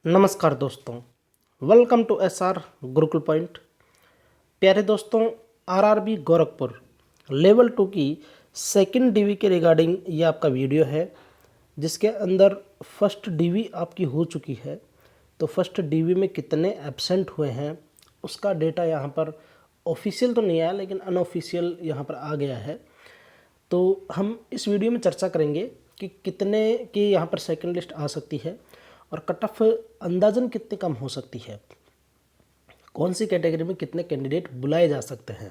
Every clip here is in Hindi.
नमस्कार दोस्तों, welcome to SR Gurukul point. प्यारे दोस्तों, आरआरबी गोरखपुर लेवल 2 की सेकंड डीवी के रिगार्डिंग ये आपका वीडियो है, जिसके अंदर फर्स्ट डीवी आपकी हो चुकी है। तो फर्स्ट डीवी में कितने एब्सेंट हुए हैं उसका डेटा यहाँ पर ऑफिशियल तो नहीं आया, लेकिन अनऑफिशियल यहाँ पर आ गया है। तो हम इस वीडियो में चर्चा करेंगे कि कितने की यहाँ पर सेकंड लिस्ट आ सकती है और कट ऑफ अंदाजन कितनी कम हो सकती है, कौन सी कैटेगरी में कितने कैंडिडेट बुलाए जा सकते हैं,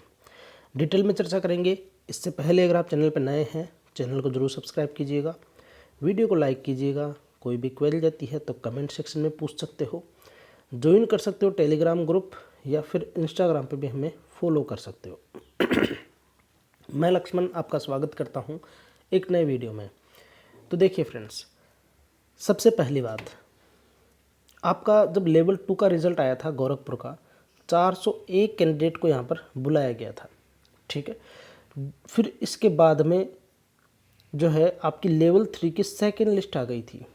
डिटेल में चर्चा करेंगे। इससे पहले अगर आप चैनल पर नए हैं, चैनल को जरूर सब्सक्राइब कीजिएगा, वीडियो को लाइक कीजिएगा। कोई भी क्वेरी जाती है तो कमेंट सेक्शन में पूछ सकते हो, ज्वाइन कर सकते हो टेलीग्राम ग्रुप, या फिर इंस्टाग्राम पे भी हमें फॉलो कर सकते हो। मैं लक्ष्मण आपका स्वागत करता हूं एक नए वीडियो में। तो देखिए फ्रेंड्स, सबसे पहली बात, आपका जब लेवल 2 का रिज़ल्ट आया था गोरखपुर का, 401 कैंडिडेट को यहाँ पर बुलाया गया था। ठीक है, फिर इसके बाद में जो है आपकी लेवल 3 की सेकेंड लिस्ट आ गई थी।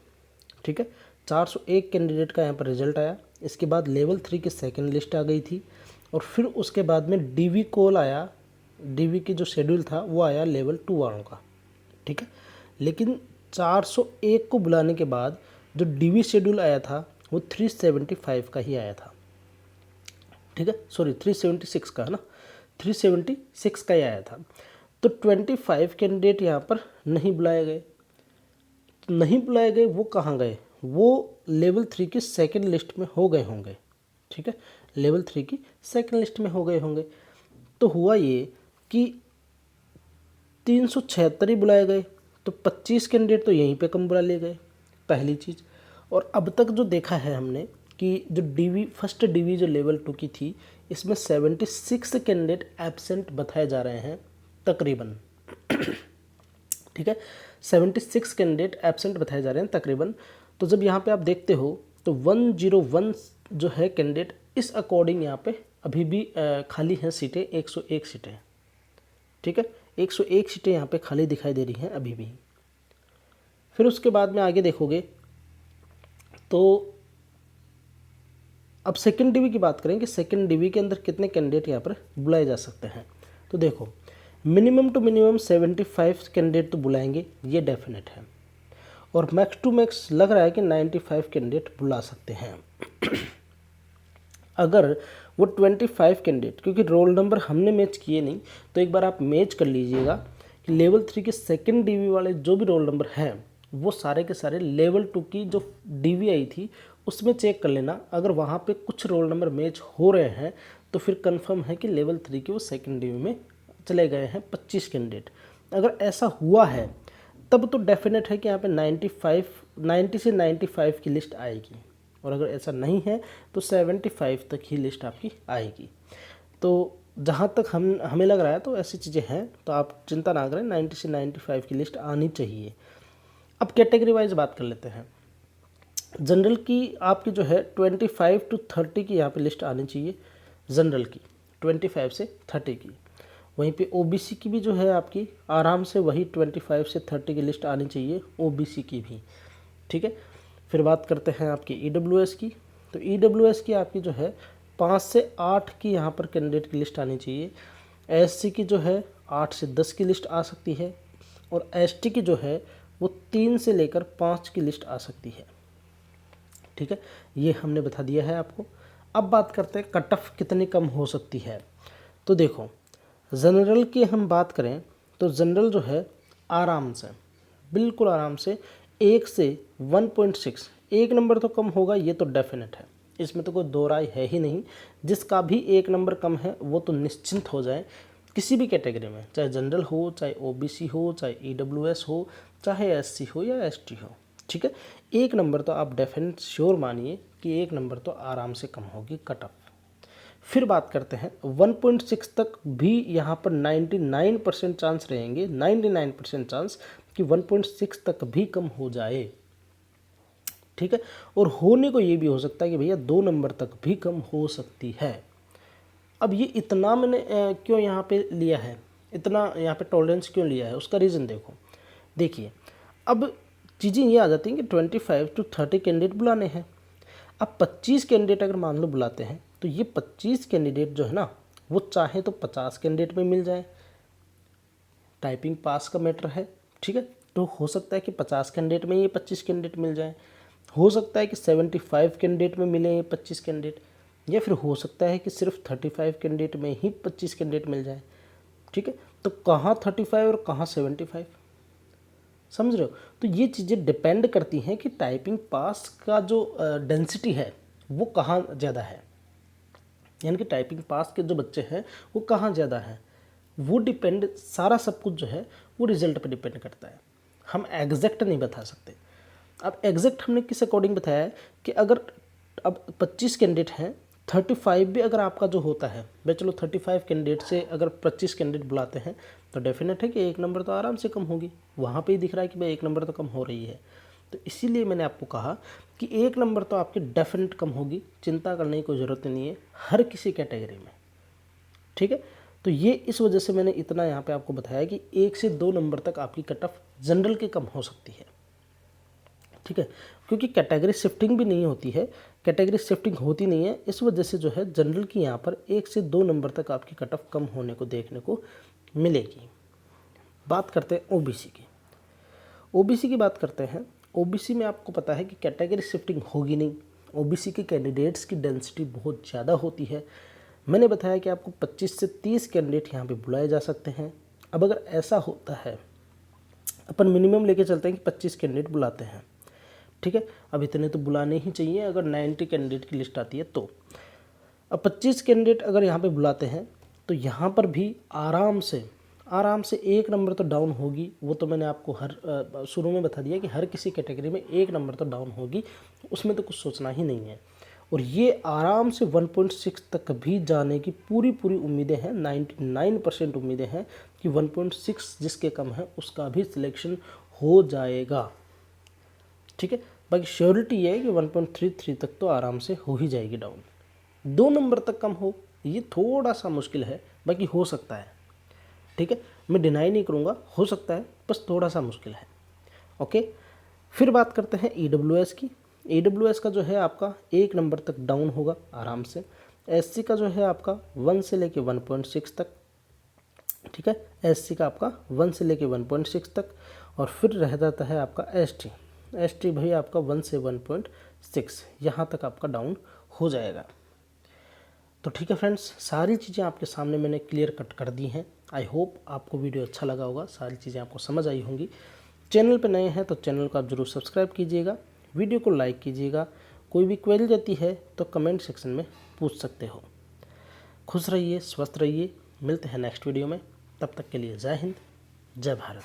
ठीक है, 401 कैंडिडेट का यहाँ पर रिज़ल्ट आया, इसके बाद लेवल 3 की सेकेंड लिस्ट आ गई थी, और फिर उसके बाद में डीवी कॉल आया। डीवी की जो शेड्यूल था वो आया लेवल 2 वालों का। ठीक है, लेकिन 401 को बुलाने के बाद जो डीवी शेड्यूल आया था वो 375 का ही आया था। ठीक है, सॉरी 376 का है ना, 376 का ही आया था। तो 25 कैंडिडेट यहाँ पर नहीं बुलाए गए। नहीं बुलाए गए, वो कहाँ गए? वो लेवल 3 की सेकेंड लिस्ट में हो गए होंगे। ठीक है, लेवल 3 की सेकेंड लिस्ट में हो गए होंगे। तो हुआ ये कि 376 ही बुलाए गए, तो 25 कैंडिडेट तो यहीं पे कम बुला लिए गए, पहली चीज़। और अब तक जो देखा है हमने कि जो डीवी फर्स्ट डीवी जो लेवल 2 की थी, इसमें 76 कैंडिडेट एब्सेंट बताए जा रहे हैं तकरीबन। ठीक है, 76 कैंडिडेट एब्सेंट बताए जा रहे हैं तकरीबन। तो जब यहाँ पे आप देखते हो तो 101 जो है कैंडिडेट, इस अकॉर्डिंग यहाँ पे अभी भी खाली हैं सीटें, 101 सीटें। ठीक है, 101 सीटें यहाँ पे खाली दिखाई दे रही हैं अभी भी। फिर उसके बाद में आगे देखोगे तो अब सेकेंड डीवी की बात करें कि सेकेंड डीवी के अंदर कितने कैंडिडेट यहाँ पर बुलाए जा सकते हैं। तो देखो, मिनिमम टू मिनिमम 75 कैंडिडेट तो बुलाएंगे, ये डेफिनेट है। और मैक्स टू मैक्स लग रहा है कि 95 कैंडिडेट बुला सकते हैं। अगर वो 25 कैंडिडेट, क्योंकि रोल नंबर हमने मैच किए नहीं, तो एक बार आप मैच कर लीजिएगा कि लेवल 3 के सेकेंड डीवी वाले जो भी रोल नंबर हैं वो सारे के सारे लेवल 2 की जो डीवी आई थी उसमें चेक कर लेना। अगर वहाँ पे कुछ रोल नंबर मैच हो रहे हैं तो फिर कंफर्म है कि लेवल 3 के वो सेकेंड डीवी में चले गए हैं 25 कैंडिडेट। अगर ऐसा हुआ है तब तो डेफिनेट है कि यहाँ पे 90 से 95 की लिस्ट आएगी, और अगर ऐसा नहीं है तो 75 तक ही लिस्ट आपकी आएगी। तो जहाँ तक हमें लग रहा है तो ऐसी चीज़ें हैं, तो आप चिंता ना करें, 90 से 95 की लिस्ट आनी चाहिए। अब कैटेगरी वाइज बात कर लेते हैं। जनरल की आपकी जो है 25 to 30 की यहाँ पे लिस्ट आनी चाहिए, जनरल की 25 से 30 की। वहीं पे ओबीसी की भी जो है आपकी आराम से वही 25 से 30 की लिस्ट आनी चाहिए, ओबीसी की भी। ठीक है, फिर बात करते हैं आपकी ईडब्ल्यूएस की। तो ईडब्ल्यूएस की आपकी जो है 5 से 8 की यहाँ पर कैंडिडेट की लिस्ट आनी चाहिए। एससी की जो है 8 से 10 की लिस्ट आ सकती है, और एसटी की जो है वो 3 से लेकर 5 की लिस्ट आ सकती है। ठीक है, ये हमने बता दिया है आपको। अब बात करते हैं कट ऑफ कितनी कम हो सकती है। तो देखो, जनरल की हम बात करें तो जनरल जो है आराम से, बिल्कुल आराम से 1 से 1.6, एक नंबर तो कम होगा, ये तो डेफिनेट है, इसमें तो कोई दो राय है ही नहीं। जिसका भी एक नंबर कम है वो तो निश्चिंत हो जाए, किसी भी कैटेगरी में, चाहे जनरल हो, चाहे ओबीसी हो, चाहे ईडब्ल्यूएस हो, चाहे एससी हो या एसटी हो। ठीक है, एक नंबर तो आप डेफिनेट श्योर मानिए कि एक नंबर तो आराम से कम होगी कट ऑफ। फिर बात करते हैं 1.6 तक भी यहाँ पर 99% चांस रहेंगे, 99% चांस कि 1.6 तक भी कम हो जाए। ठीक है, और होने को ये भी हो सकता है कि भैया 2 नंबर तक भी कम हो सकती है। अब ये इतना मैंने क्यों यहाँ पे लिया है, इतना यहाँ पे टॉलरेंस क्यों लिया है, उसका रीज़न देखो। देखिए, अब चीज़ें ये आ जाती हैं कि 25 to 30 कैंडिडेट बुलाने हैं। अब 25 कैंडिडेट अगर मान लो बुलाते हैं तो ये 25 कैंडिडेट जो है ना वो चाहे तो 50 कैंडिडेट में मिल जाए, टाइपिंग पास का मैटर है, ठीक है। तो हो सकता है कि 50 कैंडिडेट में ये 25 कैंडिडेट मिल जाए, हो सकता है कि 75 कैंडिडेट में मिले ये 25 कैंडिडेट, या फिर हो सकता है कि सिर्फ 35 कैंडिडेट में ही 25 कैंडिडेट मिल जाए, ठीक है। तो कहाँ 35 और कहाँ 75, समझ रहे हो। तो ये चीज़ें डिपेंड करती हैं कि टाइपिंग पास का जो डेंसिटी है वो कहाँ ज़्यादा है, यानी कि टाइपिंग पास के जो बच्चे हैं वो कहाँ ज़्यादा है, वो डिपेंड, सारा सब कुछ जो है वो रिजल्ट पर डिपेंड करता है। हम एग्जैक्ट नहीं बता सकते। अब एग्जैक्ट हमने किस अकॉर्डिंग बताया है कि अगर अब 25 कैंडिडेट हैं, 35 भी अगर आपका जो होता है भाई, चलो 35 कैंडिडेट से अगर 25 कैंडिडेट बुलाते हैं तो डेफिनेट है कि एक नंबर तो आराम से कम होगी, वहाँ पे ही दिख रहा है कि भाई एक नंबर तो कम हो रही है। तो इसीलिए मैंने आपको कहा कि एक नंबर तो आपकी डेफिनेट कम होगी, चिंता करने की कोई ज़रूरत नहीं है हर किसी कैटेगरी में, ठीक है। तो ये इस वजह से मैंने इतना यहाँ पे आपको बताया कि 1 से 2 नंबर तक आपकी कट ऑफ जनरल की कम हो सकती है, ठीक है। क्योंकि कैटेगरी शिफ्टिंग भी नहीं होती है, कैटेगरी शिफ्टिंग होती नहीं है, इस वजह से जो है जनरल की यहाँ पर 1 से 2 नंबर तक आपकी कट ऑफ कम होने को देखने को मिलेगी। बात करते हैं ओबीसी की। ओबीसी की बात करते हैं। ओबीसी में आपको पता है कि कैटेगरी शिफ्टिंग होगी नहीं, ओबीसी के कैंडिडेट्स की डेंसिटी बहुत ज़्यादा होती है। मैंने बताया कि आपको 25 से 30 कैंडिडेट यहाँ पे बुलाए जा सकते हैं। अब अगर ऐसा होता है, अपन मिनिमम लेके चलते हैं कि 25 कैंडिडेट बुलाते हैं, ठीक है। अब इतने तो बुलाने ही चाहिए अगर 90 कैंडिडेट की लिस्ट आती है तो। अब 25 कैंडिडेट अगर यहाँ पे बुलाते हैं तो यहाँ पर भी आराम से एक नंबर तो डाउन होगी। वो तो मैंने आपको शुरू में बता दिया कि हर किसी कैटेगरी में एक नंबर तो डाउन होगी, उसमें तो कुछ सोचना ही नहीं है। और ये आराम से 1.6 तक भी जाने की पूरी उम्मीदें हैं, 99% उम्मीदें हैं कि 1.6 जिसके कम है उसका भी सिलेक्शन हो जाएगा, ठीक है। बाकी श्योरिटी ये है कि 1.33 तक तो आराम से हो ही जाएगी डाउन। 2 नंबर तक कम हो ये थोड़ा सा मुश्किल है, बाकी हो सकता है, ठीक है। मैं डिनाई नहीं करूँगा, हो सकता है, बस थोड़ा सा मुश्किल है, ओके। फिर बात करते हैं ईडब्ल्यूएस की। ईडब्ल्यूएस का जो है आपका 1 नंबर तक डाउन होगा आराम से। एससी का जो है आपका 1 से लेके 1.6 तक, ठीक है। एससी का आपका 1 से लेके 1.6 तक। और फिर रह जाता है आपका एसटी भाई आपका 1 से 1.6 यहाँ तक आपका डाउन हो जाएगा। तो ठीक है फ्रेंड्स, सारी चीज़ें आपके सामने मैंने क्लियर कट कर दी हैं। आई होप आपको वीडियो अच्छा लगा होगा, सारी चीज़ें आपको समझ आई होंगी। चैनल पे नए हैं तो चैनल को आप ज़रूर सब्सक्राइब कीजिएगा, वीडियो को लाइक कीजिएगा। कोई भी क्वेरी रहती है तो कमेंट सेक्शन में पूछ सकते हो। खुश रहिए, स्वस्थ रहिए, मिलते हैं नेक्स्ट वीडियो में। तब तक के लिए जय हिंद, जय भारत।